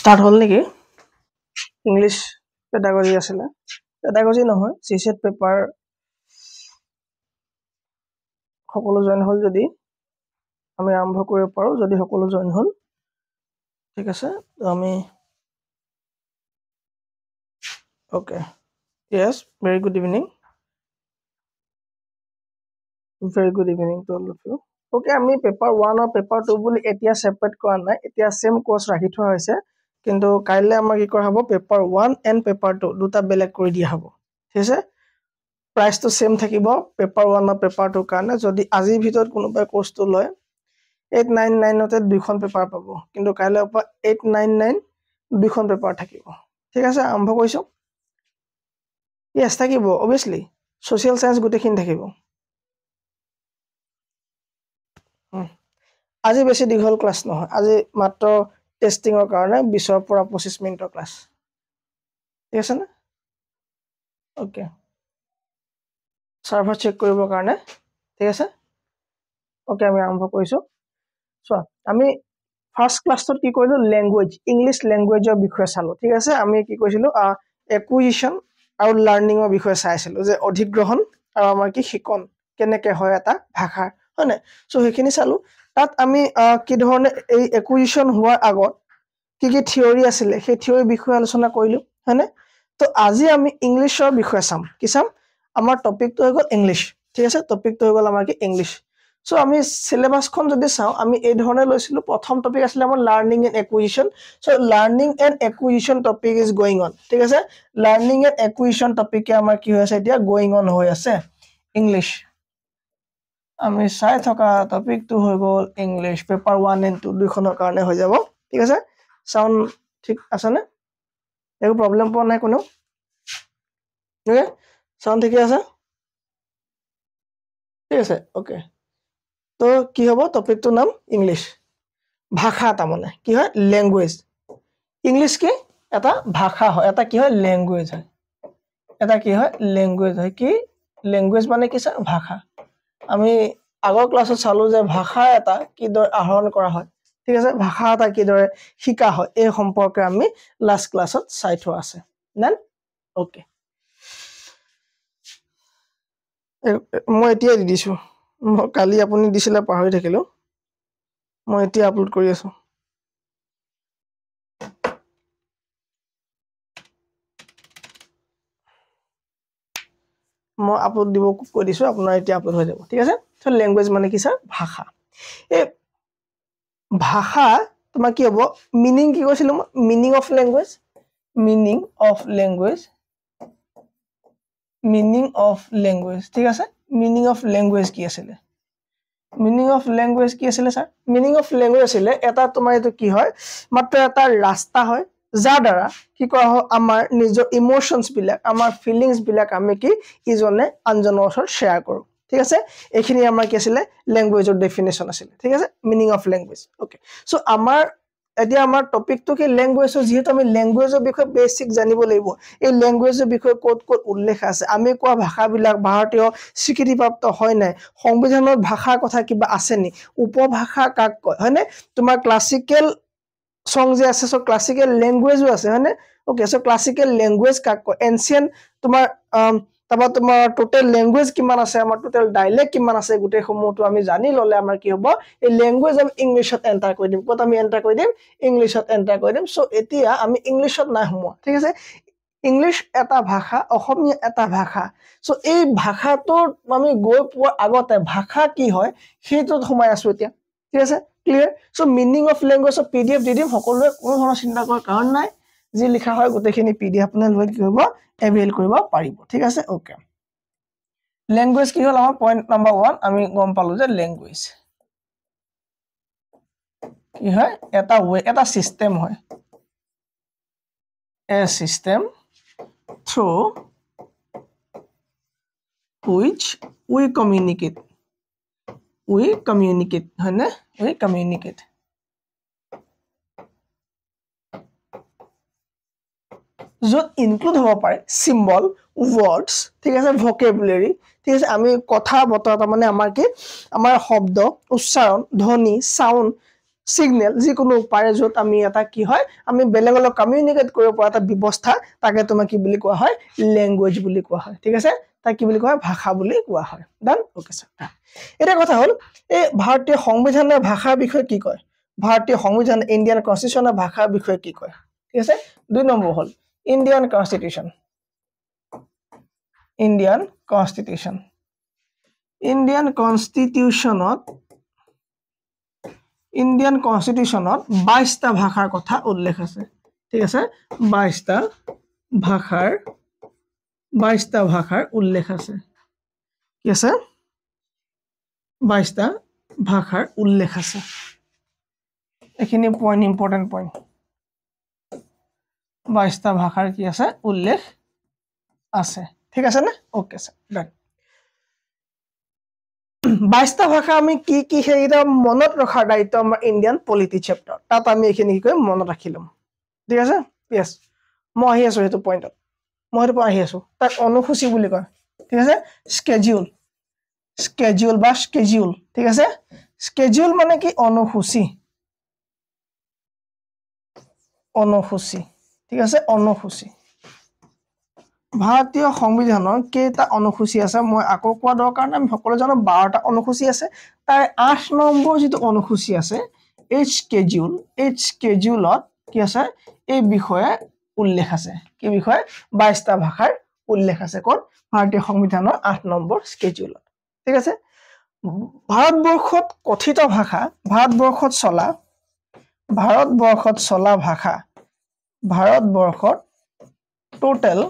start হল নেকি English pedagogy আছিল pedagogy নহয় সিসেট পেপাৰ সকলো জয়েন হল যদি আমি আৰম্ভ কৰিব পাৰো যদি সকলো জয়েন হল ঠিক আছে আমি okay yes very good evening to all of you okay আমি পেপার 1 আৰু পেপাৰ 2 বুলি এতিয়া সেপাৰেট কৰা নাই এতিয়া সেম কোৰ্স ৰাখি থোৱা হৈছে কিন্তু কাইলে আমাৰ কি কৰা হ'ব পেপাৰ 1 এন্ড পেপাৰ 2 দুটা বেলেগ কৰি দিয়া হ'ব ঠিক আছে প্ৰাইস তো সেম থাকিব পেপাৰ 1 আৰু পেপাৰ 2 কাৰণে যদি আজিৰ ভিতৰত কোনোবাই কোৰ্সটো লয় 899 তে দুইখন পেপাৰ পাবো কিন্তু কাইলে পৰা 899 দুইখন পেপাৰ থাকিব ঠিক আছে আৰম্ভ কৰিছো yes থাকিব obviously social science গুটেখিন থাকিব আজি বেছি দীঘল ক্লাস নহয় আজি মাত্ৰ টেস্টিংৰ কাৰণে 20 ৰ পৰা 25 মিনিটৰ ক্লাস ঠিক আছে না ওকে সাৰ্ভাৰ চেক কৰিবৰ কাৰণে ঠিক আছে ওকে আমি আৰম্ভ কৰিছো সো আমি ফাৰ্স্ট ক্লাসত কি কৰিলো ল্যাঙ্গুৱেজ ইংলিশ ল্যাঙ্গুৱেজৰ বিষয়ে চালো ঠিক আছে আমি কি কৈছিলো একুইজিশন আৰু লাৰ্নিংৰ বিষয়ে চাইছিলো যে অধিগ্ৰহণ আৰু আমাৰ কি শিকন কেনেকে হয় এটা ভাষা হয়নে সো হেখিনি চালো তাত আমি কি ধৰণে এই একুইজিশন হোৱাৰ আগত কি থিওৰি আছিল সেই থিওৰি বিষয়ে আলোচনা কৰিলো হয়নে তো আজি আমি ইংলিশৰ বিষয়ে চাম কি চাম আমাৰ টপিকটো হৈ গল ইংলিশ ঠিক আছে টপিকটো হৈ গল আমাৰ কি ইংলিশ সো আমি সিলেবাসখন যদি চাও আমি এই ধৰণে লৈছিলো প্ৰথম টপিক আছিল আমাৰ learning and acquisition so learning and acquisition topic is going on ঠিক আছে লাৰ্নিং এন্ড একুইজিশন টপিকে আমাৰ কি হৈ আছে এতিয়া গোইং অন হৈ আছে ইংলিশ আমি চাই থকা টপিকটো হৈ গল ইংলিশ পেপার 1 এন্ড 2 দুইখনৰ কাৰণে হৈ যাব ঠিক আছে সাউন্ড ঠিক আছে না একো প্ৰবলেম পোৱা নাই কোনো ওকে সাউন্ড ঠিক আছে ঠিক আছে ওকে তো কি হ'ব টপিকটো নাম ইংলিশ ভাষা তা মানে কি হয় ল্যাঙ্গুৱেজ ইংলিশ কি এটা ভাষা হয় এটা কি হয় ল্যাঙ্গুৱেজ হয় এটা কি হয় ল্যাঙ্গুৱেজ হয় কি ল্যাঙ্গুৱেজ মানে কি স্যাৰ ভাষা আমি আগৰ ক্লাছত চালো যে ভাষা এটা কি দৰে আহৰণ কৰা হয় ঠিক আছে ভাষা এটা কি দৰে শিকা হয় এই সম্পৰ্কে আমি লাষ্ট ক্লাছত চাই থোৱা আছে দেন ওকে মই এতিয়া দি দিছো মই কালি আপুনি দিছিলে পাহৰি থাকিলো মই এতিয়া আপলোড কৰি আছো মই আপলোড দিব কৈ দিছো আপোনাৰ এতিয়া আপলোড হৈ যাব ঠিক আছে সো ল্যাঙ্গুৱেজ মানে কি স্যার ভাষা এই ভাষা তোমাক কি হ'ব মিনিং কি কৈছিলো মিনিং অফ ল্যাঙ্গুৱেজ ঠিক আছে মিনিং অফ ল্যাঙ্গুৱেজ কি আছিল স্যাৰ মিনিং অফ ল্যাঙ্গুৱেজ আছিল এটা তোমাৰ এটো কি হয় মাত্ৰ এটা ৰাস্তা হয় যাৰ দ্বাৰা কি কৰা হয় আমাৰ নিজৰ ইমোশনস বিলাক আমাৰ ফিলিংস বিলাক আমি কি ইজনে আনজনৰ ওচৰত শেয়াৰ কৰো ঠিক আছে এখিনি আমাৰ কি আছিল ল্যাঙ্গুৱেজৰ ডেফিনেশন আছিল ঠিক আছে meaning of language okay so আমাৰ এতিয়া আমাৰ টপিকটো কি ল্যাঙ্গুৱেজৰ যেহেতু আমি ল্যাঙ্গুৱেজৰ বিষয়ে বেসিক জানিব লাগিব এই ল্যাঙ্গুৱেজৰ বিষয়ে ক'ত উল্লেখ আছে আমি কোৱা ভাষাবিলাক ভাৰতীয় স্বীকৃতিপ্ৰাপ্ত হয় নাই সংবিধানত ভাষাৰ কথা কিবা আছে নি উপভাষা কাক কয় হয়নে তোমাৰ ক্লাসিক্যাল সং যে আছে সো ক্লাসিক্যাল ল্যাঙ্গুৱেজও আছে হয়নে ওকে সো ক্লাসিক্যাল ল্যাঙ্গুৱেজ কাক কয় এনশিয়েন্ট তোমাৰ তাবা তোমাৰ টোটাল ল্যাঙ্গুৱেজ কিমান আছে আমাৰ টোটাল ডাইলেক্ট কিমান আছে গুটে সমূহটো আমি জানি ললে আমাৰ কি হ'ব এই ল্যাঙ্গুৱেজ আমি ইংলিশত এন্টাৰ কৰি দিম কত আমি এন্টাৰ কৰি দিম ইংলিশত এন্টাৰ কৰি দিম সো এতিয়া আমি ইংলিশত নাই হুমা ঠিক আছে ইংলিশ এটা ভাষা অসমীয়া এটা ভাষা সো এই ভাষাটো আমি গৈ পোৱাৰ আগতে ভাষা কি হয় হেতুত সোমাই আছো এতিয়া ঠিক আছে clear so meaning of language of PDF দি দিম সকলোৱে কোনো ধৰণৰ চিন্তা কৰাৰ কাৰণ নাই যি লিখা হয় গুটেখিনি পিডিএফ আপুনি লৈ কি হ'ব এভেইল কৰিব পাৰিব ঠিক আছে ওকে ল্যাঙ্গুৱেজ কি হল আমাৰ পইণ্ট নম্বৰ 1 আমি গম পালো যে ল্যাঙ্গুৱেজ কি হয় এটা ওয়ে এটা সিস্টেম হয় a system through which we communicate হয়নে we communicate যত ইনক্লুড হ'ব পাৰে সিম্বল ওয়াৰ্ডস ঠিক আছে ভোকাবুলাৰি ঠিক আছে আমি কথা বতৰা মানে আমাৰ কি আমাৰ শব্দ উচ্চাৰণ ধ্বনি সাউন্ড সিগনেল যিকোনো উপায়ে য'ত আমি এটা কি হয় আমি বেলেগৰ লগত কমিউনিকেট কৰিব পৰা এটা ব্যৱস্থা তাকে তোমাক কি বুলি কোৱা হয় ল্যাঙ্গুৱেজ বুলি কোৱা হয় ঠিক আছে তাক কি বুলি কোৱা হয় ভাষা বুলি কোৱা হয় ডান ওকে স্যাৰ এটা কথা হল এই ভাৰতীয় সংবিধানৰ ভাষাৰ বিষয়ে কি কয় ভাৰতীয় সংবিধান ইণ্ডিয়ান কনস্টিটিউশনৰ ভাষাৰ বিষয়ে কি কয় ঠিক আছে 2 নম্বৰ হল Indian constitution Indian constitution Indian কনস্টিটিউশনত 22টা ভাষাৰ কথা উল্লেখ আছে ঠিক আছে 22টা ভাষাৰ উল্লেখ আছে কি আছে 22টা ভাষাৰ উল্লেখ আছে এখিনি পইণ্ট ইম্পৰ্টেন্ট পইণ্ট 22টা ভাষাৰ কি আছে উল্লেখ আছে ঠিক আছে না ওকে স্যাৰ ডান 22টা ভাষা আমি কি কি সেইটা মনত ৰখাৰ দায়িত্ব আমাৰ ইণ্ডিয়ান পলিটি চেপ্টাৰ তাত আমি এখিনি কি কয় মনত ৰাখিলম ঠিক আছে यस মই আহি আছো হেতু পইণ্টত মই হেতু আহি আছো তাক অনুসূচী বুলি কয় ঠিক আছে স্কেডিউল বা স্কেডিউল ঠিক আছে স্কেডিউল মানে কি অনুসূচী ঠিক আছে অনুসূচী ভাৰতীয় সংবিধানৰ কেইটা অনুসূচী আছে মই আকৌ কোৱা দৰকাৰ নাই আমি সকলো জানো 12টা অনুসূচী আছে তাৰ 8 নম্বৰ যেটো অনুসূচী আছে এই স্কেডিউলত কি আছে এই বিষয়ে উল্লেখ আছে কি বিষয়ে 22টা ভাষাৰ উল্লেখ আছে কোন ভাৰতীয় সংবিধানৰ 8 নম্বৰ স্কেডিউলত ঠিক আছে ভাৰতবৰ্ষত কথিত ভাষা ভাৰতবৰ্ষত চলা ভাষা ভাৰতবৰ্ষত টোটাল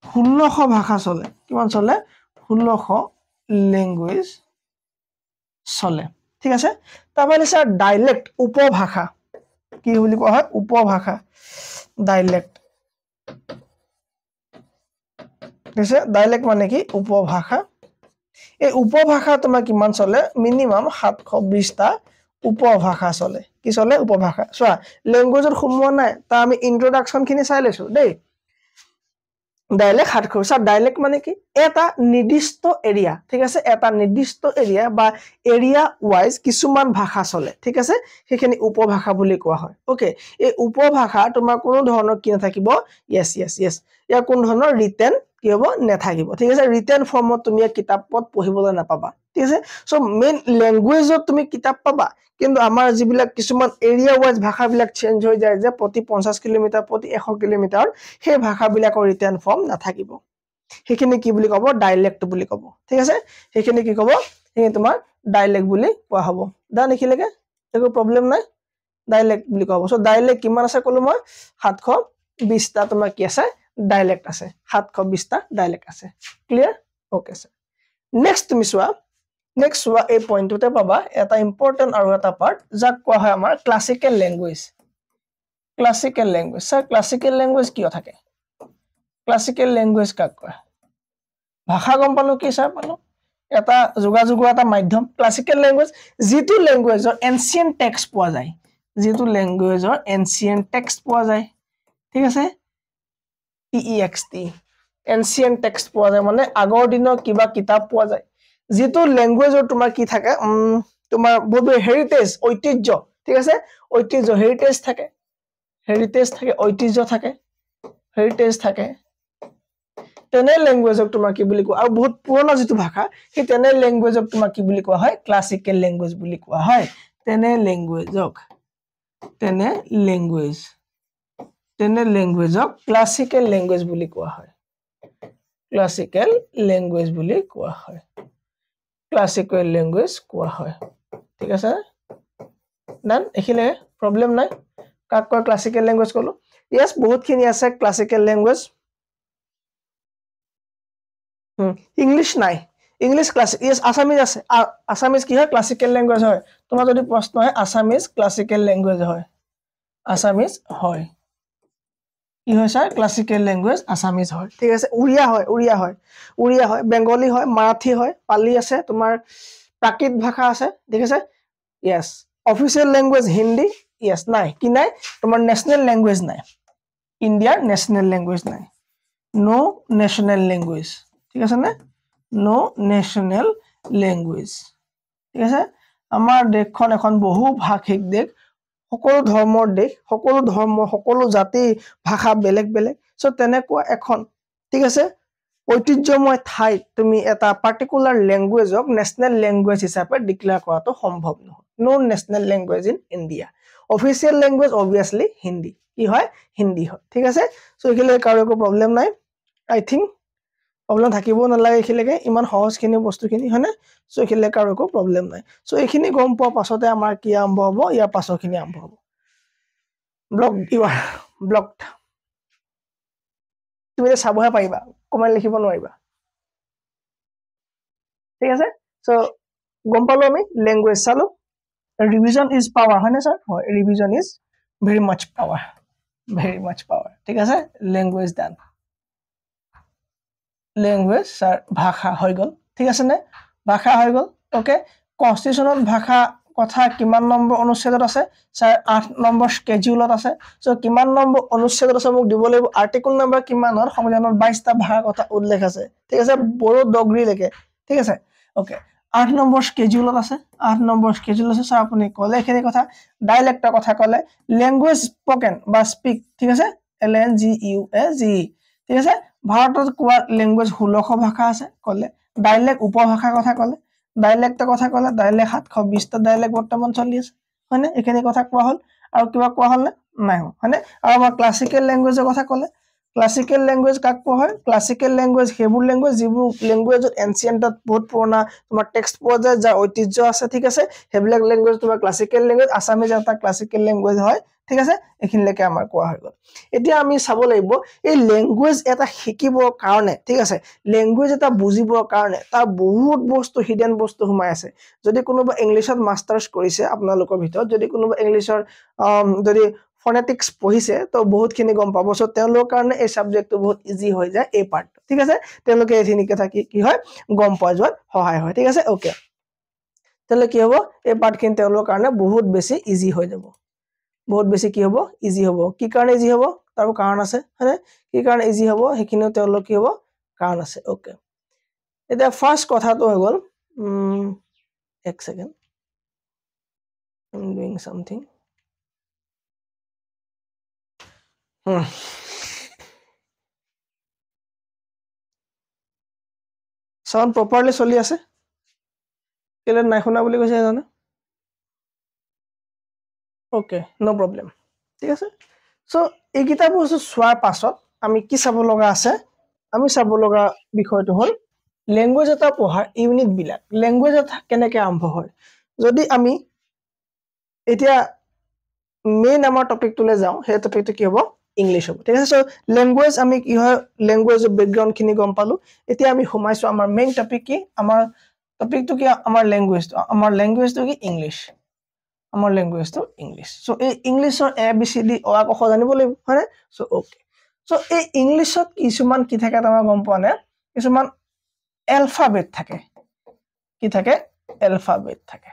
1600 ভাষা চলে কিমান চলে 1600 ল্যাঙ্গুৱেজ চলে ঠিক আছে তাৰপৰে স্যাৰ ডাইলেক্ট উপভাষা কি বুলি কোৱা হয় উপভাষা ডাইলেক্ট আছে ডাইলেক্ট মানে কি উপভাষা এই উপভাষা তোমাক কিমান চলে মিনিমাম 720টা উপভাষা চলে কি চলে উপভাষা চোৱা ল্যাঙ্গুৱেজৰ সোমোৱা নাই তা আমি ইন্ট্ৰোডাকশন খিনি চাই লৈছো দেই ডাইলেক্ট 700 স্যাৰ ডাইলেক্ট মানে কি এটা নিৰ্দিষ্ট এৰিয়া ঠিক আছে এটা নিৰ্দিষ্ট এৰিয়া বা এৰিয়া ওয়াইজ কিছুমান ভাষা চলে ঠিক আছে সেইখিনি উপভাষা বুলি কোৱা হয় ওকে এই উপভাষা তোমাৰ কোনো ধৰণৰ কি নাথাকিব यस ইয়াৰ কোনো ধৰণৰ ৰিটেন কি হ'ব নাথাকিব ঠিক আছে ৰিটেন ফৰ্মত তুমি কিতাপত পঢ়িবলৈ নাপাবা ঠিক আছে সো মেইন ল্যাঙ্গুৱেজত তুমি কিতাপ পাবা কিন্তু আমাৰ যিবিলাক কিছুমান এৰিয়া ওয়াইজ ভাষাবিলাক চেঞ্জ হৈ যায় যে প্ৰতি 50 কিলোমিটাৰ প্ৰতি 100 কিলোমিটাৰ সেই ভাষাবিলাকৰ ৰিটেন ফৰ্ম নাথাকিব সেইখিনি কি বুলি ক'ব ডাইলেক্ট বুলি ক'ব ঠিক আছে সেইখিনি কি ক'ব সেই তোমাৰ ডাইলেক্ট বুলি কোৱা হ'ব দা লিখিলেকে একো প্ৰবলেম নাই ডাইলেক্ট বুলি ক'ব সো ডাইলেক্ট কিমান আছে কলো মই 720টা তোমাৰ কি আছে ডাইলেক্ট আছে 720টা ডাইলেক্ট আছে ক্লিয়াৰ ওকে স্যাৰ নেক্সট তুমি চোৱা নেক্সট চোৱা এই পইণ্টতে পাবা এটা ইম্পৰ্টেন্ট আৰু এটা পাৰ্ট যাক কোৱা হয় আমাৰ classical language sir classical language কিয় থাকে ক্লাসিক্যাল ল্যাঙ্গুৱেজ কাক কয় ভাষা গম পালো কি স্যাৰ পালো এটা যোগাযোগৰ এটা মাধ্যম ক্লাসিক্যাল ল্যাঙ্গুৱেজ যেটো ল্যাঙ্গুৱেজৰ এনশিয়েন্ট টেক্সট পোৱা যায় যেটো ল্যাঙ্গুৱেজৰ এনশিয়েন্ট টেক্সট পোৱা যায় ঠিক আছে TEXT এনশিয়েন্ট টেক্সট পোৱা যায় মানে আগৰ দিনৰ কিবা কিতাপ পোৱা যায় যেটো ল্যাঙ্গুৱেজৰ তোমাৰ কি থাকে তোমাৰ বহুত হেৰিটেজ ঐতিহ্য ঠিক আছে ঐতিহ্য হেৰিটেজ থাকে ঐতিহ্য থাকে হেৰিটেজ থাকে তেনে ল্যাঙ্গুৱেজক তোমাৰ কি বুলি কোৱা আৰু বহুত পুৰণা যেটো ভাষা সেই তেনে ল্যাঙ্গুৱেজক তোমাৰ কি বুলি কোৱা হয় ক্লাসিক্যাল ল্যাঙ্গুৱেজ বুলি কোৱা হয় তেনে ল্যাঙ্গুৱেজক ক্লাসিক্যাল ল্যাঙ্গুৱেজ বুলি কোৱা হয় ক্লাসিক্যাল ল্যাঙ্গুৱেজ বুলি কোৱা হয় ক্লাসিক্যাল ল্যাঙ্গুৱেজ কোৱা হয় ঠিক আছে ডান এখিলে প্ৰবলেম নাই কাক কয় ক্লাসিক্যাল ল্যাঙ্গুৱেজ কলো यस বহুত খিনি আছে ক্লাসিক্যাল ল্যাঙ্গুৱেজ ইংলিশ নাই ইংলিশ ক্লাসিক यस আসামিজ আছে আসামিজ কি হয় ক্লাসিক্যাল ল্যাঙ্গুৱেজ হয় তোমাৰ যদি প্ৰশ্ন হয় আসামিজ ক্লাসিক্যাল ল্যাঙ্গুৱেজ হয় আসামিজ হয় কি হয় স্যাৰ ক্লাসিক্যাল ল্যাঙ্গুৱেজ আসামিজ হয় ঠিক আছে উড়িয়া হয় বেঙ্গলী হয় মাৰাঠী হয় পালি আছে তোমাৰ প্ৰাকৃত ভাষা আছে ঠিক আছে yes official language Hindi yes নাই কি নাই তোমাৰ ন্যাশনাল ল্যাঙ্গুৱেজ নাই ইন্ডিয়াৰ ন্যাশনাল ল্যাঙ্গুৱেজ নাই নো ন্যাশনাল ল্যাঙ্গুৱেজ ঠিক আছে না নো ন্যাশনাল ল্যাঙ্গুৱেজ ঠিক আছে আমাৰ দেশখন এখন বহু ভাষিক দেশ সকলো ধৰ্মৰ দেশ সকলো ধৰ্ম সকলো জাতি ভাষা বেলেগ বেলেগ সো তেনেকুৱা এখন ঠিক আছে ঐতিহ্যময় ঠাইত তুমি এটা পাৰ্টিকুলাৰ ল্যাঙ্গুৱেজক নেশনেল ল্যাঙ্গুৱেজ হিচাপে ডিক্লেয়াৰ কৰাটো সম্ভৱ নহয় no national language in India official language obviously Hindi কি হয় হিন্দী হয় ঠিক আছে সো এখিলে কাৰো একো প্ৰবলেম নাই আই থিংক প্ৰবলেম থাকিব নালাগে এখিলেকে ইমান সহজখিনি বস্তুখিনি হয়নে সো এখিলে কাৰো একো প্ৰবলেম নাই সো এইখিনি গম পোৱা পাছতে আমাৰ কি আৰম্ভ হ'ব ইয়াৰ পাছৰখিনি আৰম্ভ হ'ব ব্লক ইউ আৰ ব্লকড তুমি চাবহে পাৰিবা কমেন্ট লিখিব নোৱাৰিবা ঠিক আছে সো গম পালো আমি ল্যাঙ্গুৱেজ চালো ৰিভিজন ইজ পাৱাৰ হয়নে স্যাৰ হয় revision is very mass power ঠিক আছে ল্যাঙ্গুৱেজ ডান ল্যাঙ্গুৱেজ স্যাৰ ভাষা হৈ গল ঠিক আছে নে ভাষা হৈ গল ওকে কনস্টিটিউশনত ভাষা কথা কিমান নম্বৰ অনুচ্ছেদত আছে স্যাৰ 8 নম্বৰ স্কেডিউলত আছে সো কিমান নম্বৰ অনুচ্ছেদত আছে মোক দিব লাগিব আৰ্টিকল নম্বৰ কিমানৰ সংবিধানত 22টা ভাষা কথা উল্লেখ আছে ঠিক আছে বড়ো ডগৰি লেকে ঠিক আছে ওকে 8 নম্বৰ স্কেডিউলত আছে 8 নম্বৰ স্কেডিউল আছে স্যাৰ আপুনি কলে এখিনি কথা ডায়ালেক্টৰ কথা কলে ল্যাঙ্গুৱেজ স্পোকেন বা স্পিক ঠিক আছে LNGUAGE ঠিক আছে ভাৰতত কোৱা ল্যাঙ্গুৱেজ 1600 ভাষা আছে কলে ডায়ালেক্ট উপভাষাৰ কথা কলে ডায়ালেক্টৰ কথা কলে ডায়ালেক্ট 720টা ডায়ালেক্ট বৰ্তমান চলি আছে হয়নে এখিনি কথা কোৱা হল আৰু কিবা কোৱা হল নাই হয়নে আৰু আমাৰ ক্লাসিক্যাল ল্যাঙ্গুৱেজৰ কথা কলে ক্লাসিক্যাল ল্যাঙ্গুৱেজ কাক কোৱা হয় ক্লাসিক্যাল ল্যাঙ্গুৱেজ হেবুৰ ল্যাঙ্গুৱেজ যিবোৰ ল্যাঙ্গুৱেজত এনসিয়েন্টত বহুত পুৰণা তোমাৰ টেক্সট পোৱা যায় যাৰ ঐতিহ্য আছে ঠিক আছে হেবিলাক ল্যাঙ্গুৱেজ তোমাৰ ক্লাসিক্যাল ল্যাঙ্গুৱেজ আসামিজ এটা ক্লাসিক্যাল ল্যাঙ্গুৱেজ হয় ঠিক আছে এখিনলৈকে আমাৰ কোৱা হৈ গল এতিয়া আমি চাব লাগিব এই ল্যাঙ্গুৱেজ এটা শিকিবৰ কাৰণে ঠিক আছে ল্যাঙ্গুৱেজ এটা বুজিবৰ কাৰণে তাৰ বহুত বস্তু হিডেন বস্তু সোমাই আছে যদি কোনোবা ইংলিশত মাস্টাৰ্স কৰিছে আপোনালোকৰ ভিতৰত যদি কোনোবা ইংলিশৰ যদি ফনেটিক্স পঢ়িছে তো বহুতখিনি গম পাব সো তেওঁলোকৰ কাৰণে এই সাবজেক্টটো বহুত ইজি হৈ যায় এই পাৰ্ট ঠিক আছে তেওঁলোকে এখিনি কথা কি হয় গম পোৱা যোৱাত সহায় হয় ঠিক আছে ওকে তেলে কি হ'ব এই পাৰ্টখিনি তেওঁলোকৰ কাৰণে বহুত বেছি ইজি হৈ যাব বহুত বেছি কি হ'ব ইজি হ'ব কি কাৰণে ইজি হ'ব তাৰ কাৰণ আছে হয়নে কি কাৰণে ইজি হ'ব হেখিনিও তেওঁলোক কি হ'ব কাৰণ আছে ওকে এটা ফাৰ্স্ট কথাটো হৈ গল এক second I am doing something sound properly চলি আছে কেলে নাই শুনা বুলি কৈছে জানে ওকে নো প্ৰবলেম ঠিক আছে সো এই কিতাপ বস্তু সোৱাৰ পাছত আমি কি চাব লগা আছে আমি চাব লগা বিষয়টো হল ল্যাঙ্গুৱেজ এটা পঢ়াৰ ইউনিট বিলাক ল্যাঙ্গুৱেজ এটা কেনেকৈ আৰম্ভ হয় যদি আমি এতিয়া মেইন আমাৰ টপিকটোলে যাও সেই টপিকটো কি হ'ব ইংলিশ হ'ব ঠিক আছে সো ল্যাঙ্গুৱেজ আমি কি হয় ল্যাঙ্গুৱেজৰ ব্যাকগ্ৰাউণ্ড খিনি গম পালো এতিয়া আমি সোমাইছো আমাৰ মেইন টপিক কি আমাৰ টপিকটো কি আমাৰ ল্যাঙ্গুৱেজটো কি ইংলিশ আমাৰ ল্যাঙ্গুৱেজটো ইংলিশ সো এই ইংলিশৰ ABCD অ ক খ জানিব লাগিব হয়নে সো ওকে সো এই ইংলিশত কিছুমান কি থাকে তোমাৰ গম পোৱা নে কিছুমান এলফাবেট থাকে কি থাকে এলফাবেট থাকে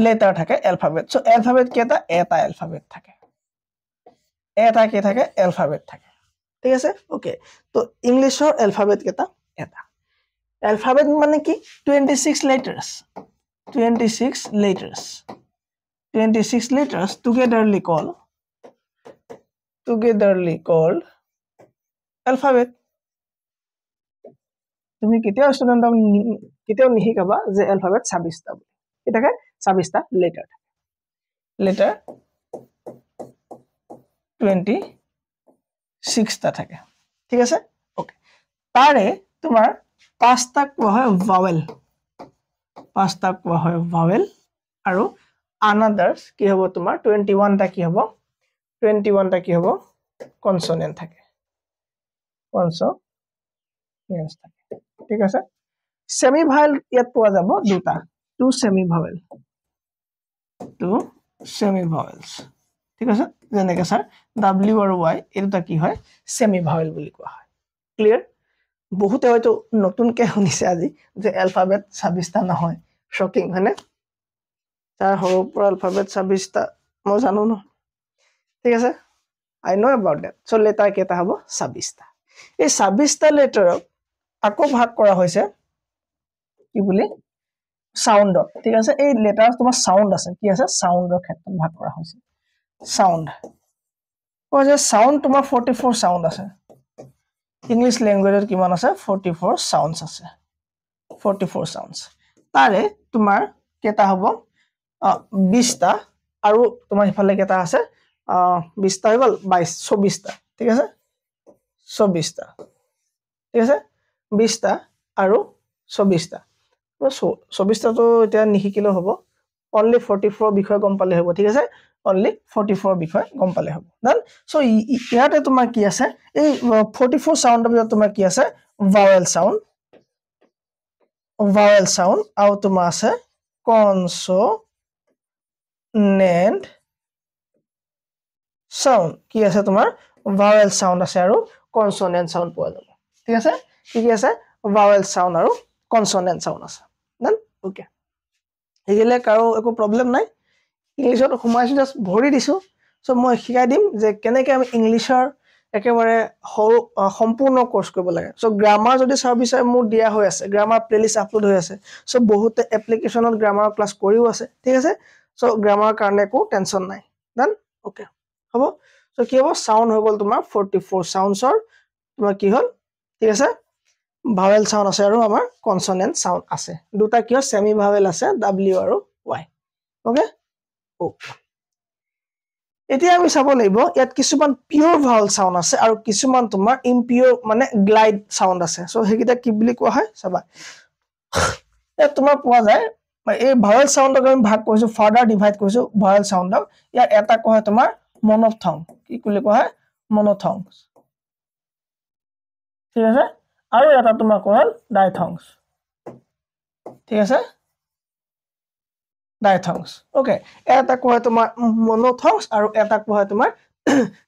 লেটাৰ থাকে এলফাবেট সো এলফাবেট কেটা এটা এলফাবেট থাকে এটা কি থাকে এলফাবেট থাকে ঠিক আছে ওকে তো ইংলিশৰ এলফাবেট কেটা এটা এলফাবেট মানে কি 26 letters 26 letters togetherly called alphabet তুমি কেতিয়াও ষ্টুডেন্টক কেতিয়াও নিহিকাবা যে alphabet 26টা কি থাকে 26টা লেটাৰ থাকে লেটাৰ 26টা থাকে ঠিক আছে ওকে তাৰে তোমাৰ পাঁচটা কোৱা হয় ভাৱেল আৰু আনাদাৰ্স কি হ'ব তোমাৰ 21 টা কি হ'ব কনসোনেন্ট থাকে থাকে ঠিক আছে সেমি ভাৱেল ইয়াত পোৱা যাব দুটা টু সেমি ভাৱেলস ঠিক আছে যেনেকৈ স্যাৰ W আৰু Y এই দুটা কি হয় সেমি ভাৱেল বুলি কোৱা হয় ক্লিয়াৰ বহুতে হয়তো নতুনকে শুনিছে আজি যে এলফাবেট 26টা নহয় শকিং হয়নে তাৰ সৰু পৰা এলফাবেট 26টা মই জানো ন ঠিক আছে I know about that so letter কেটা হ'ব 26টা এই 26টা লেটাৰক আকৌ ভাগ কৰা হৈছে কি বুলি সাউন্ডত ঠিক আছে এই লেটাৰ তোমাৰ সাউন্ড আছে কি আছে সাউন্ডৰ ক্ষেত্ৰত ভাগ কৰা হৈছে সাউন্ড যে সাউন্ড তোমাৰ 44 সাউন্ড আছে ইংলিশ ল্যাঙ্গুৱেজত কিমান আছে 44 সাউন্ডস আছে 44 সাউন্ডস তাৰে তোমাৰ কেটা হ'ব 20টা আৰু তোমাৰ ইফালে কেটা আছে 20টা হৈ গল 22 24টা ঠিক আছে 24টা ঠিক আছে 20টা আৰু 24টা 24টা তো এতিয়া নিহিকিলে হ'ব only 44 বিষয় গম পালে হ'ব ঠিক আছে only 44 বিষয় গম পালে হ'ব দেন সো ইয়াতে তোমাৰ কি আছে এই 44 সাউন্ডৰ ভিতৰত তোমাৰ কি আছে vowel sound আৰু তোমাৰ আছে consonant sound কি আছে তোমাৰ vowel sound আছে আৰু consonant sound পোৱা যাব ঠিক আছে কি আছে vowel sound আৰু consonant sound আছে দেন ওকে হেগিলে কাৰো একো প্ৰবলেম নাই ইংলিশত হুমাইছো জাস্ট ভৰি দিছো সো মই শিকাই দিম যে কেনেকৈ আমি ইংলিশৰ একেবাৰে সম্পূৰ্ণ কোৰ্স কৰিব লাগে সো গ্ৰামাৰ যদি চাব বিচাৰে মোৰ দিয়া হৈ আছে গ্ৰামাৰ প্লেলিস্ট আপলোড হৈ আছে সো বহুত এপ্লিকেশনত গ্ৰামাৰ ক্লাস কৰিও আছে ঠিক আছে সো গ্ৰামাৰ কাৰণে কো টেনশন নাই দেন ওকে হ'ব সো কি হ'ব সাউন্ড হৈ গল তোমাৰ 44 সাউন্ডসৰ তোমাৰ কি হল ঠিক আছে ভাৱেল সাউন্ড আছে আৰু আমাৰ কনসোনেন্ট সাউন্ড আছে দুটা কিয় সেমি ভাৱেল আছে w আৰু y ওকে এতিয়া আমি চাব লাগিব ইয়াত কিছুমান পিওৰ ভাৱেল সাউন্ড আছে আৰু কিছুমান তোমাৰ ইমপিওৰ মানে গ্লাইড সাউন্ড আছে সো হেকিটা কি বুলি কোৱা হয় চাবা এ তোমাৰ পোৱা যায় এই ভাৱেল সাউন্ডক আমি ভাগ কৰিছো ফাৰ্দাৰ ডিভাইড কৰিছো ভাৱেল সাউন্ডক ইয়াৰ এটা কোৱা হয় তোমাৰ মনোথং কি বুলি কোৱা হয় মনোথংস ঠিক আছে আৰু এটা তোমাৰ কোৱা হল ডাইথংস ঠিক আছে ডাইথংস ওকে এটা কোৱা হয় তোমাৰ মনোথংস আৰু এটা কোৱা হয় তোমাৰ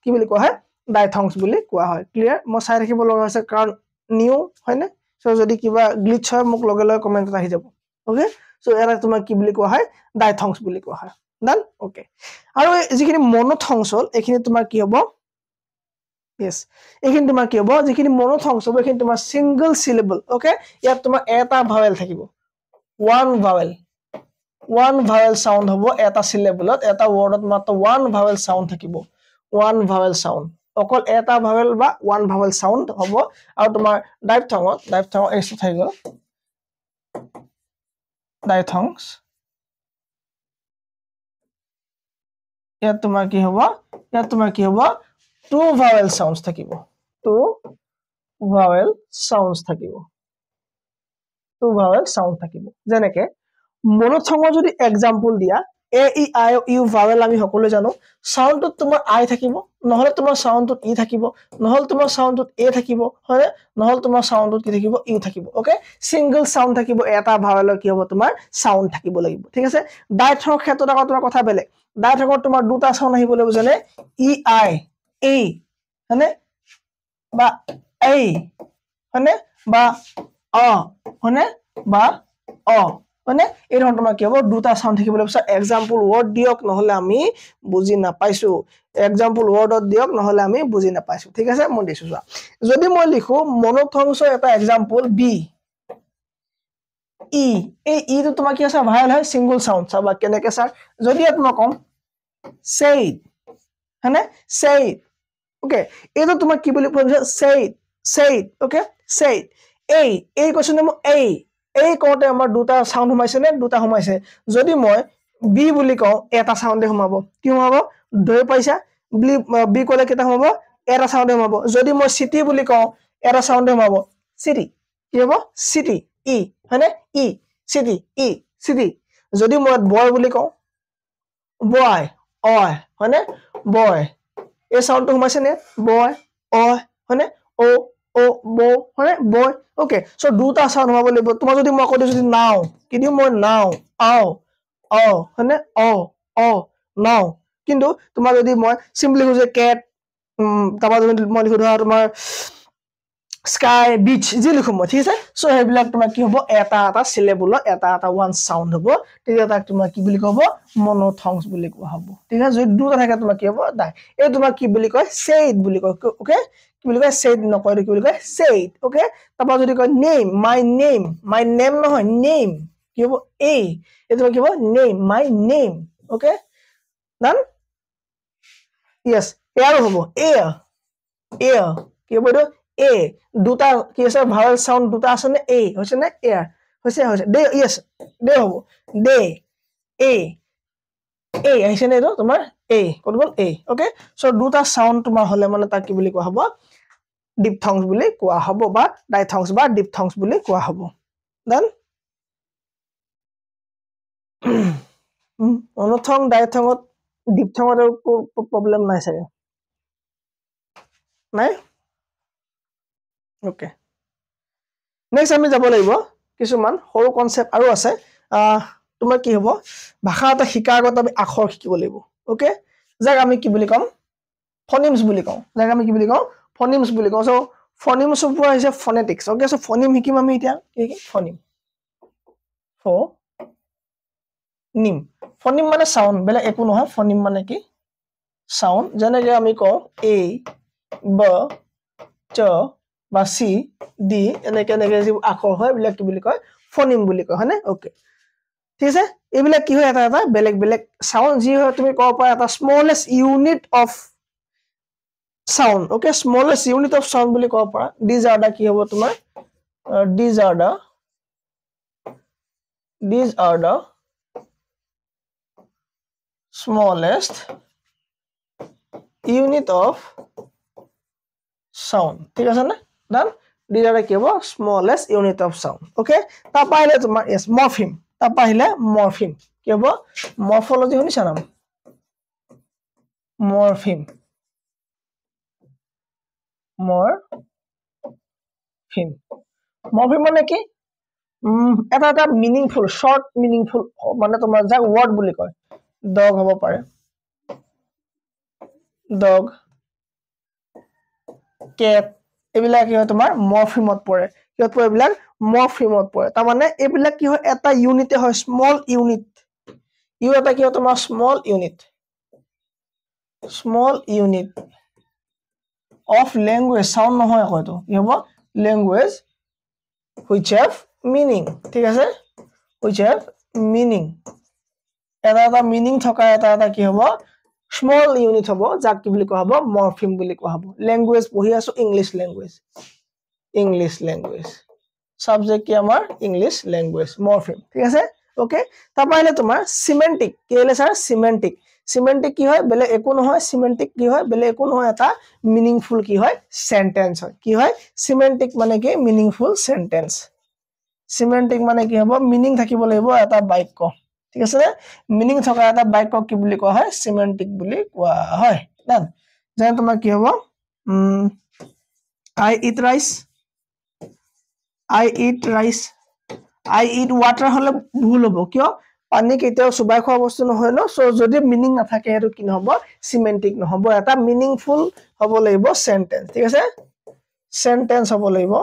কি বুলি কোৱা হয় ডাইথংস বুলি কোৱা হয় ক্লিয়াৰ মই চাই ৰাখিব লগা আছে কাৰণ নিউ হয়নে সো যদি কিবা গ্লিচ হয় মোক লগে লগে কমেন্টত আহি যাব ওকে সো এটা তোমাৰ কি বুলি কোৱা হয় ডাইথংস বুলি কোৱা হয় ডান ওকে আৰু যিখিনি মনোথংস হল এখিনি তোমাৰ কি হ'ব yes এখিনি তোমাৰ কি হ'ব যিখিনি মনোথংস হ'ব এখিনি তোমাৰ সিঙ্গল সিলেবল ওকে ইয়াত তোমাৰ এটা ভাৱেল থাকিব one vowel sound hobo eta syllableot eta wordot matto one vowel sound thakibo one vowel sound okol eta vowel ba one vowel sound hobo aru tomar diphthong es thai gol diphthongs yat tomar ki hobo two vowel sounds thakibo two vowel sounds thakibo jeneke মনোথংৰ যদি example দিয়া এ E I U vowel আমি সকলো জানো সাউন্ডত তোমাৰ আই থাকিব নহলে তোমাৰ সাউন্ডত ই থাকিব নহলে তোমাৰ সাউন্ডত এ থাকিব হয় নহলে তোমাৰ সাউন্ডত কি থাকিব ইউ থাকিব ওকে সিঙ্গল সাউন্ড থাকিব এটা ভাৱেলৰ কি হ'ব তোমাৰ সাউন্ড থাকিব লাগিব ঠিক আছে ডাইথংৰ ক্ষেত্ৰত আকৌ তোমাৰ কথা বেলেগ ডাইথংৰ তোমাৰ দুটা সাউন্ড আহিব লাগিব যেনে ই আই এ হয়নে বা এই হয়নে বা অ হয়নে বা অ মানে এই ধৰণ তোমাৰ কি হ'ব দুটা সাউন্ড থাকিব লাগিব এক্সাম্পল ওয়ার্ড দিয়ক নহলে আমি বুজি না পাইছো এক্সাম্পল ওয়ার্ডত দিয়ক নহলে আমি বুজি না পাইছো ঠিক আছে মই দিছো যদি মই লিখো মনোথংসৰ এটা এক্সাম্পল বি ই এই ই তো তোমাৰ কি আছে ভাৱেল হয় সিঙ্গল সাউন্ড চাবা কেনেকে স্যাৰ যদি মই কম said হয়নে said ওকে এইটো তোমাৰ কি বুলি কোৱা said ওকে said এই কোৱেশ্চন মই এই কোতে আমাৰ দুটা সাউন্ড হোমাইছে নে দুটা হোমাইছে যদি মই বি বুলি কও এটা সাউন্ডে হোমাব কি হোমাব ধৰি পাইছা বি কোলে কেটা হোমাব এটা সাউন্ডে হোমাব যদি মই সিটি বুলি কও এটা সাউন্ডে হোমাব সিটি কি হ'ব সিটি ই হয়নে ই সিটি যদি মই বয় বুলি কও বয় অয় হয়নে বয় এই সাউন্ডটো হোমাইছে নে বয় অয় হয়নে ও বো হয়নে বয় ওকে সো দুটা সাউন্ড হোমাব লাগিব তোমাৰ যদি মই কৈ দিও যদি নাও কি দিও মই নাও আও হয়নে অ নাও কিন্তু তোমাৰ যদি মই সিম্পলি কৈছো কেট তাবা যদি মই লিখো ধৰা তোমাৰ স্কাই বিচ যি লিখো মই ঠিক আছে সো হেবিলাক তোমাৰ কি হ'ব এটা সিলেবলৰ এটা ওয়ান সাউন্ড হ'ব তেতিয়া তাক তোমাৰ কি বুলি কব মনোথংস বুলি কোৱা হ'ব ঠিক আছে যদি দুটা থাকে তোমাৰ কি হ'ব দাই এই তোমাৰ কি বুলি কয় said বুলি কয় ওকে কি বুলি কয় said নকয় কি বুলি কয় said ওকে তাবা যদি কয় নেম মাই নেম নহয় নেম কি হ'ব a এটো কি হ'ব name my name okay done yes air হ'ব air air কি হ'ব এটো a দুটা কি আছে vowel sound দুটা আছে নে a হৈছে নে air হৈছে দে yes দে হ'ব দে a আহিছে নে এটো তোমাৰ a কত গল a okay so দুটা sound তোমাৰ হলে মানে তাক কি বুলি কোৱা হ'ব diphthongs বুলি কোৱা হ'ব বা diphthongs বা diphthongs বুলি কোৱা হ'ব done অনুথং ডাইথঙত diphthongত প্ৰবলেম নাই চাগে নাই ওকে নেক্সট আমি যাব লাগিব কিছুমান সৰু কনসেপ্ট আৰু আছে তোমাৰ কি হ'ব ভাষা এটা শিকাৰ আগত আমি আখৰ শিকিব লাগিব ওকে যাক আমি কি বুলি কম ফনিমছ বুলি কওঁ যাক আমি কি বুলি কওঁ ফনিমছ বুলি কওঁ সো ফনিমছ পৰা হৈছে ফনেটিক্স ওকে সো ফনিম শিকিম আমি এতিয়া কি ফনিম নিম ফনিম মানে সাউন্ড বেলে একো নহয় ফনিম মানে কি সাউন্ড যেনেকৈ আমি কওঁ a b চ বা c d এনেকে যি আখৰ হয় বিলা কি বুলি কয় ফনিম বুলি কয় হয়নে ওকে ঠিক আছে এইবিলা কি হয় এটা বেলেগ বেলেগ সাউন্ড যি হয় তুমি কব পাৰা এটা smallest unit of sound okay smallest unit of sound বুলি কব পাৰা these are the কি হ'ব তোমাৰ these are the smallest unit of sound ঠিক আছে না done these are the কি হ'ব smallest unit of sound okay তা পাইলে তোমাৰ yes morpheme তা পাইলে morpheme কি হ'ব morphology শুনিছা নাম morpheme morpheme মানে কি এটা meaningful short meaningful মানে তোমাৰ যাক word বুলি কয় dog হ'ব পাৰে dog cat এবিলা কি হয় তোমাৰ মৰফিমত পৰে কিহত পৰে এবিলা মৰফিমত পৰে তাৰ মানে এবিলা কি হয় এটা ইউনিটে হয় স্মল ইউনিট ইউ এটা কি হয় তোমাৰ small unit of language sound নহয় কয়তো কি হ'ব ল্যাঙ্গুয়েজ which have meaning ঠিক আছে which have meaning এটা মিনিং থকা এটা কি হ'ব স্মল ইউনিট হ'ব যাক কি বুলি কোৱা হ'ব মৰফিম বুলি কোৱা হ'ব ল্যাঙ্গুয়েজ পঢ়ি আছো ইংলিশ ল্যাঙ্গুয়েজ সাবজেক্ট কি আমাৰ ইংলিশ ল্যাঙ্গুয়েজ মৰফিম ঠিক আছে ওকে তাৰ পাইলে তোমাৰ সিমেন্টিক কেলে স্যাৰ সিমেন্টিক কি হয় বেলে একো নহয় সিমেন্টিক কি হয় বেলে একো নহয় এটা মিনিংফুল কি হয় সেন্টেন্স হয় কি হয় সিমেন্টিক মানে কি মিনিংফুল সেন্টেন্স সিমেন্টিক মানে কি হ'ব মিনিং থাকিব লাগিব এটা বাক্য ঠিক আছে মিনিং থকা এটা বাক্য কি বুলি কোৱা হয় সিমেন্টিক বুলি কোৱা হয় ডান যেন তোমাৰ কি হ'ব I eat rice I eat water হলে ভুল হ'ব কিয় পানী কেতিয়াও সুবাই খোৱা বস্তু নহয় ন সো যদি মিনিং নাথাকে এটো কি নহব সিমেন্টিক নহব এটা মিনিংফুল হ'ব লাগিব সেন্টেন্স ঠিক আছে সেন্টেন্স হ'ব লাগিব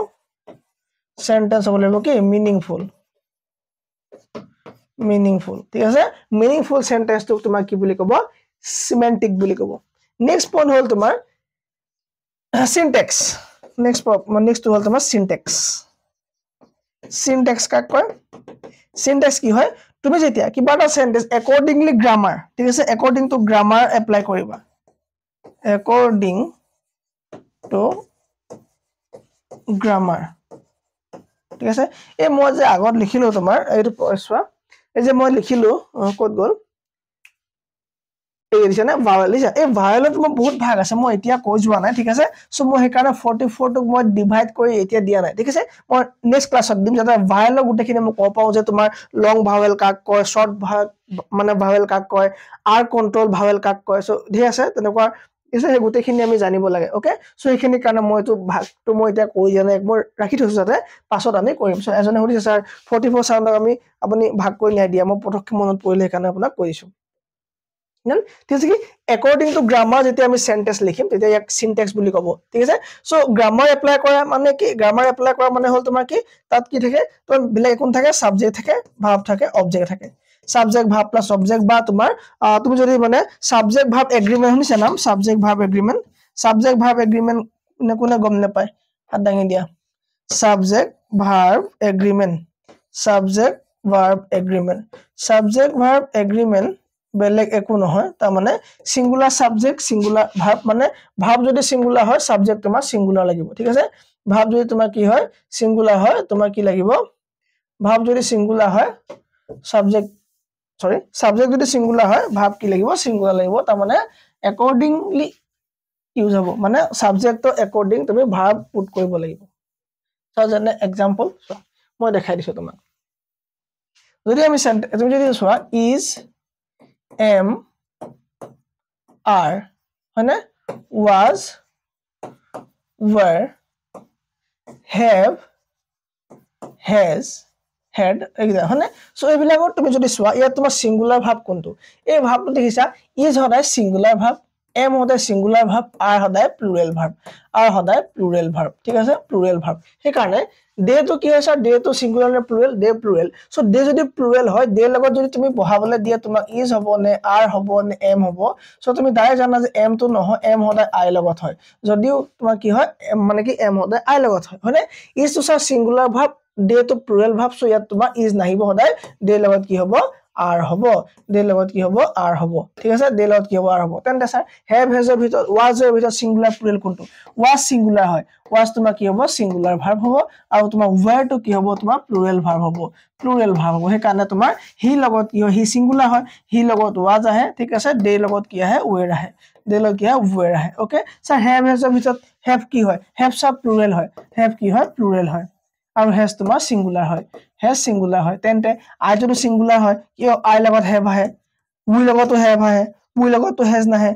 কি মিনিংফুল ঠিক আছে মিনিংফুল সেন্টেন্স তো তোমাৰ কি বুলি ক'ব সিমেন্টিক বুলি ক'ব নেক্সট পইণ্ট হ'ল তোমাৰ সিনট্যাক্স নেক্সট হ'ল তোমাৰ সিনট্যাক্স কাক কয় সিনট্যাক্স কি হয় তুমি যেতিয়া কিবা এটা সেন্টেন্স অ্যাকর্ডিংলি গ্রামার ঠিক আছে অ্যাকর্ডিং টু গ্রামার এপ্লাই কৰিবা অ্যাকৰ্ডিং টু গ্ৰামাৰ ঠিক আছে এই মই যে আগত লিখিলো তোমাৰ এইটো পঢ়ছোৱা এই যে মই লিখিলো কত গল এই দিছে না ভাৱেল দিছে এই ভাৱেলত মই বহুত ভাগ আছে মই এতিয়া কৈ যোৱা নাই ঠিক আছে সো মই হেকাৰণে 44 টোক মই ডিভাইড কৰি এতিয়া দিয়া নাই ঠিক আছে মই নেক্সট ক্লাছত দিম যাতে ভাৱেল গুটেখিনি মই কৈ পাও যে তোমাৰ লং ভাৱেল কাক কয় শৰ্ট মানে ভাৱেল কাক কয় আৰ কন্ট্ৰোল ভাৱেল কাক কয় সো ঠিক আছে তেনেকুৱা ইসে গুটেখিনি আমি জানিব লাগে ওকে সো এখিনি কাৰণে মই তো ভাগটো মই এতিয়া কৈ জানে একবাৰ ৰাখি থৈছো যাতে পাছত আমি কৰিম সো এজনে সুধিছে স্যাৰ 44 সাউন্ডক আমি আপুনি ভাগ কৰি নাই দিয়া মই পটককে মনত পৰিলে কাৰণে আপোনাক কৈছো ঠিক আছে কি অ্যাকর্ডিং টু গ্রামার যেতিয়া আমি সেন্টেন্স লিখিম তেতিয়া ইয়াক সিনট্যাক্স বুলি কব ঠিক আছে সো গ্রামার এপ্লাই কৰা মানে কি গ্ৰামাৰ এপ্লাই কৰা মানে হল তোমাৰ কি তাত কি থাকে তো বিলাই কোন থাকে সাবজেক্ট থাকে ভার্ব থাকে অবজেক্ট থাকে সাবজেক্ট ভার্ব প্লাস অবজেক্ট বা তোমাৰ তুমি যদি মানে সাবজেক্ট ভার্ব এগ্রিমেন্ট শুনিছা নাম সাবজেক্ট ভার্ব এগ্রিমেন্ট কোনে গম নাপায় হাত দাঙি দিয়া subject verb agreement verb agreement subject verb agreement বেলেগ একো নহয় তা মানে সিঙ্গুলার সাবজেক্ট সিঙ্গুলার ভার্ব মানে ভার্ব যদি সিঙ্গুলার হয় সাবজেক্ট তোমার সিঙ্গুলার লাগিব ঠিক আছে ভার্ব যদি তোমার কি হয় সিঙ্গুলার হয় তোমার কি লাগিব ভার্ব যদি সিঙ্গুলার হয় সাবজেক্ট সাবজেক্ট যদি সিঙ্গুলার হয় ভার্ব কি লাগিব সিঙ্গুলার লাগিব তা মানে অ্যাকর্ডিংলি ইউজ হ'ব মানে সাবজেক্ট অ্যাকর্ডিং তুমি ভার্ব পুট কৰিব লাগিব সো যেনে एग्जांपल মই দেখাই দিছো তোমাক যদি আমি তুমি যদি চোৱা is am are হয়নে was were have has had এগিলা হয়নে সো এবিলাকৰ তুমি যদি চোৱা ইয়াত তোমাৰ সিঙ্গুলার ভার্ব কোনটো এই ভার্বটো দেখিছা is হদায় সিঙ্গুলার ভার্ব am হদায় সিঙ্গুলার ভার্ব are হদায় প্লুরাল ভার্ব are হদায় প্লুরাল ভার্ব ঠিক আছে প্লুরাল ভার্ব সেই কাৰণে দে তো কি হয় স্যার দে তো সিঙ্গুলার নে plural they plural so they যদি প্লুরাল হয় দে লগত যদি তুমি বহাবলে দিয়া তোমাক is হ'ব নে are হ'ব নে am হ'ব সো তুমি ডাইৰেক্ট জানা যে am তো নহয় am হদায় I লগত হয় যদিও তোমাৰ কি হয় মানে কি am হদায় I লগত হয় হয়নে is তো স্যার সিঙ্গুলার ভার্ব দে তো প্লুরাল ভার্ব সো ইয়াত তোমাৰ is নাহিব হদায় দে লগত কি হ'ব আর হব দে লগত কি হব আর হব ঠিক আছে দে লগত কি হব আর হব তেন্তে স্যার হ্যাভ হ্যাজৰ ভিতৰত ওয়াজৰ ভিতৰত সিঙ্গুলাৰ প্লুৰাল কোনটো ওয়াজ সিঙ্গুলাৰ হয় ওয়াজ তোমাৰ কি হব সিঙ্গুলাৰ ভাৰ্ব হব আৰু তোমাৰ ওয়াৰ তো কি হব তোমাৰ প্লুৰাল ভাৰ্ব হব সেই কাৰণে তোমাৰ হি লগত কি হয় হি সিঙ্গুলার হয় হি লগত ওয়াজ আহে ঠিক আছে দে লগত কি আহে ওয়ার আহে দে লগত কি আহে ওয়ার আহে ওকে স্যার হ্যাভ হ্যাজৰ ভিতৰত হ্যাভ কি হয় হ্যাভ সব প্লুৰাল হয় হ্যাভ কি হয় প্লুৰাল হয় আৰু হেজ তোমাৰ সিঙ্গুলার হয় হেজ সিঙ্গুলার হয় তেন্তে আই যদি সিঙ্গুলার হয় কি আই লগত হেভ আহে উই লগতো হেভ আহে উই লগতো হেজ নাহে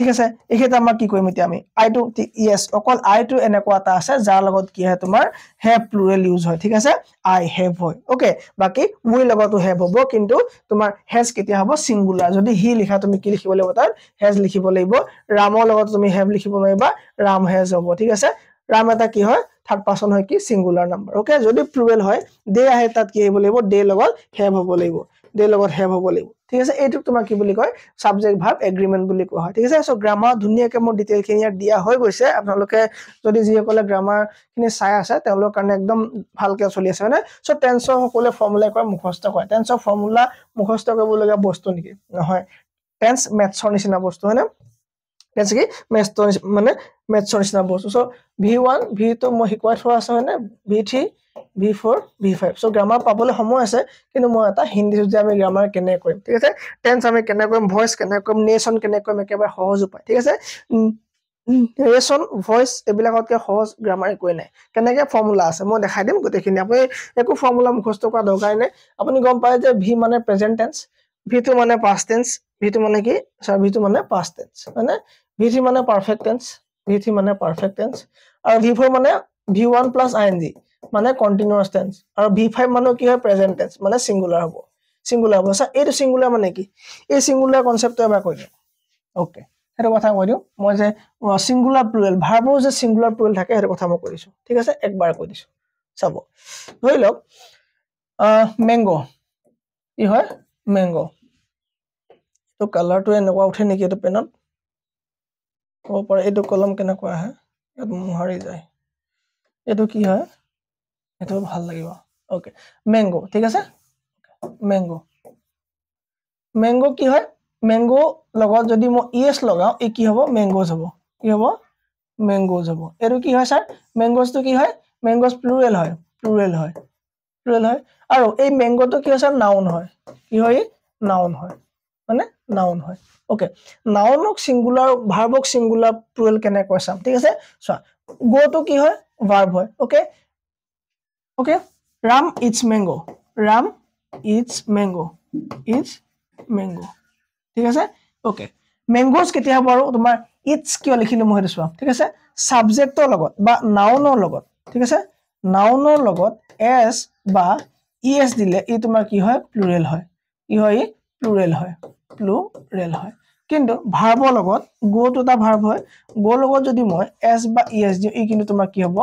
ঠিক আছে এখেতে আমাৰ কি কৰিম এতিয়া আমি আই টু ইয়েস অকল আই টু এনেকুৱা এটা আছে যাৰ লগত কি হয় তোমাৰ হেভ প্লুরাল ইউজ হয় ঠিক আছে আই হেভ হয় ওকে বাকি উই লগতো হেভ হ'ব কিন্তু তোমাৰ হেজ কেতিয়া হ'ব সিঙ্গুলার যদি হি লিখা তুমি কি লিখিব লাগিব তাত হেজ লিখিব লাগিব ৰামৰ লগত তুমি হেভ লিখিব নোৱাৰিবা ৰাম হেজ হ'ব ঠিক আছে রাম এটা কি হয় থার্ড পারসন হয় কি সিঙ্গুলার নাম্বার ওকে যদি প্লুরাল হয় দে আহে তাত কি হ'ব লাগিব দে লগত হেভ হ'ব লাগিব দে লগত হেভ হ'ব লাগিব ঠিক আছে এইটো তোমাক কি বুলি কয় সাবজেক্ট ভার্ব এগ্রিমেন্ট বুলি কোৱা হয় ঠিক আছে সো গ্ৰামাৰ ধুনিয়াকে মোৰ ডিটেইল খিনি ইয়াত দিয়া হৈ গৈছে আপোনালোকে যদি যিসকলে গ্ৰামাৰ খিনি চাই আছে তেওঁলোকৰ কাৰণে একদম ভালকে চলি আছে মানে সো টেন্সৰ সকলে ফৰ্মুলা কৰা মুখস্থ কৰে টেন্সৰ ফৰ্মুলা মুখস্থ কৰিবলগীয়া বস্তু নেকি নহয় টেন্স ম্যাথছৰ নিচিনা বস্তু হয় না টেন্স কি ম্যাথছৰ মানে ম্যাথছৰ নিচিনা বস্তু সো v1 v2 মই শিকোৱাই থোৱা আছে হয়নে v3 v4 v5 so grammar পাবলে সময় আছে কিন্তু মই এটা হিন্দি যে আমি গ্রামার কেনে কৰিম ঠিক আছে টেন্স আমি কেনে কৰিম ভয়েস কেনে কৰিম নেশন কেনে কৰিম একেবাৰে সহজ উপায় ঠিক আছে নেশন ভয়েস এবিলাকতকে সহজ গ্রামার একোই নাই কেনেকে ফর্মুলা আছে মই দেখাই দিম গটেখিনি আপুনি একো ফর্মুলা মুখস্থ কৰা দৰকাৰ নাই আপুনি গম পায় যে ভি মানে প্রেজেন্ট টেন্স v2 মানে past tense v2 মানে কি স্যার v2 মানে past tense মানে v3 মানে perfect tense v3 মানে perfect tense আৰু v4 মানে v1 plus ing মানে continuous tense আৰু v5 মানে কি হয় present tense মানে singular হ'ব স্যার এইটো singular মানে কি এই singular কনসেপ্টটো এবাৰ কৈ দিম ওকে হেটো কথা কৈ দিও মই যে singular plural ভাৰ্বৰ যে singular plural থাকে হেটো কথা মই কৈ দিছো ঠিক আছে একবাৰ কৈ দিছো চাব ধৰি লওক ম্যাঙ্গো কি হয় ম্যাঙ্গো তো কালাৰটো এনেকুৱা উঠে নেকি এটো পেনত হ'ব পাৰে এটো কলম কেনেকুৱা আহে ইয়াত মুহাৰি যায় এটো কি হয় এটো ভাল লাগিব ওকে ম্যাঙ্গো ঠিক আছে ম্যাঙ্গো ম্যাঙ্গো কি হয় ম্যাঙ্গো লগত যদি মই ইএস লগাও এই কি হ'ব ম্যাঙ্গোজ হ'ব কি হ'ব ম্যাঙ্গোজ হ'ব এটো কি হয় স্যার ম্যাঙ্গোজ তো কি হয় ম্যাঙ্গোজ প্লুরাল হয় আৰু এই ম্যাঙ্গোটো কি হয় স্যার নাউন হয় কি হয় নাউন হয় মানে নাউন হয় ওকে নাউনক সিঙ্গুলার ভার্বক সিঙ্গুলার প্লুরাল কেনে কয় চাম ঠিক আছে চোৱা গো তো কি হয় ভাৰ্ব হয় okay okay Ram it's mango ঠিক আছে ওকে ম্যাঙ্গোজ কেতিয়া হ'ব আৰু তোমাৰ ইটস কিয় লিখিলো মই হেটো চোৱা ঠিক আছে সাবজেক্টৰ লগত বা নাউনৰ লগত ঠিক আছে নাউনৰ লগত এস বা ইএস দিলে ই তোমাৰ কি হয় প্লুৰাল হয় কি হয় প্লুৰাল হয় কিন্তু ভাৰ্বৰ লগত গো তো এটা ভাৰ্ব হয় গো লগত যদি মই এস বা ইএস দিও ই কিন্তু তোমাৰ কি হ'ব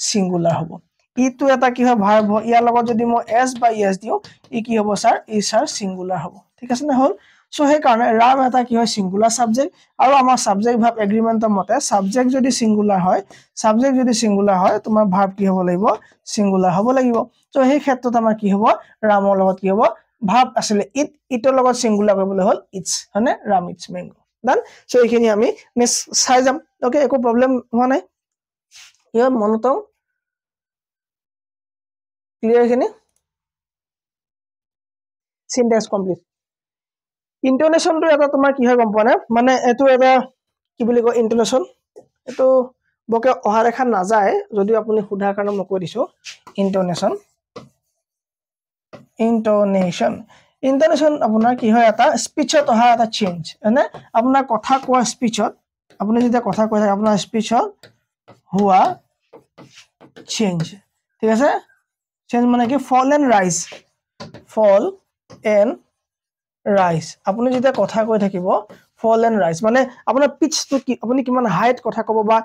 সিঙ্গুলাৰ হ'ব ইটো এটা কি হয় ভাৰ্ব হয় ইয়াৰ লগত যদি মই এস বা ইএস দিও ই কি হ'ব স্যার ই স্যার সিঙ্গুলার হ'ব ঠিক আছে না হল সো সেই কাৰণে ৰাম এটা কি হয় সিঙ্গুলাৰ সাবজেক্ট আৰু আমাৰ সাবজেক্ট ভাৰ্ব এগ্ৰিমেন্টৰ মতে সাবজেক্ট যদি সিঙ্গুলাৰ হয় তোমাৰ ভাৰ্ব কি হ'ব লাগিব সিঙ্গুলাৰ হ'ব লাগিব সো সেই ক্ষেত্ৰত আমাৰ কি হ'ব ৰামৰ লগত কি হ'ব ভাৰ্ব আসলে ইটৰ লগত সিঙ্গুলাৰ কৰিবলৈ হ'ল ইটস হয়নে Ram it's mango done so এইখিনি আমি নেক্সট চাই যাম ওকে একো প্ৰবলেম হোৱা নাই ইয়াৰ মনটো ক্লিয়াৰ এইখিনি সিনট্যাক্স কমপ্লিট ইন্টোনেশনটো এটা তোমাৰ কি হয় গম পোৱা নে মানে এটো এটা কি বুলি কয় ইন্টোনেশন এটো বকে অহা ৰেখা নাযায় যদি আপুনি সুধাৰ কাৰণে মই কৈ দিছো ইন্টোনেশন আপোনাৰ কি হয় এটা স্পিচত অহা এটা চেঞ্জ মানে আপোনাৰ কথা কোৱা স্পিচত আপুনি যেতিয়া কথা কৈ থাকে আপোনাৰ স্পিচত হোৱা চেঞ্জ ঠিক আছে চেঞ্জ মানে কি ফল এন্ড ৰাইজ আপুনি যেতিয়া কথা কৈ থাকিব ফল এন্ড ৰাইজ মানে আপোনাৰ পিচটো কি আপুনি কিমান হাইট কথা কব বা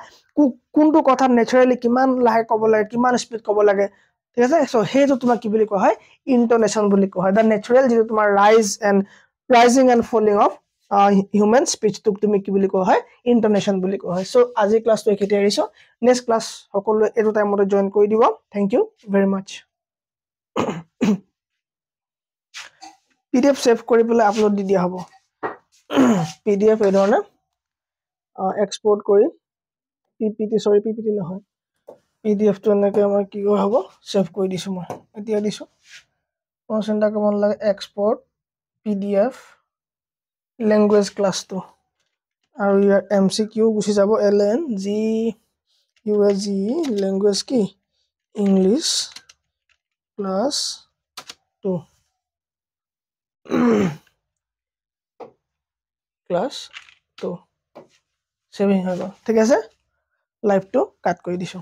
কোনটো কথা নেচাৰেলি কিমান লাহে কব লাগে কিমান স্পিড কব লাগে ঠিক আছে সো হেটো তোমাৰ কি বুলি কোৱা হয় ইন্টোনেশন বুলি কোৱা হয় দা নেচাৰেল যেটো তোমাৰ rising and falling of human speech টুক তুমি কি বুলি কোৱা হয় ইন্টোনেশন বুলি কোৱা হয় সো আজি ক্লাসটো একেতে এৰিছো নেক্সট ক্লাস সকলো এটো টাইমতে জয়েন কৰি দিব thank you very mass PDF save কৰি পেলাই আপলোড দি দিয়া হ'ব PDF এই ধৰণে এক্সপোৰ্ট কৰি PPT নহয় PDF টো এনেকৈ আমাৰ কি হ'ব সেভ কৰি দিছো মই এতিয়া দিছো মই চিন্তা কৰিব নালাগে এক্সপোৰ্ট PDF ল্যাঙ্গুৱেজ ক্লাসটো আৰু ইয়াৰ MCQ গুছি যাব LNGUSG ল্যাঙ্গুৱেজ কি ইংলিশ প্লাস 2 ক্লাস 2 সেভিং হৈ গ'ল ঠিক আছে লাইভটো কাট কৰি দিছো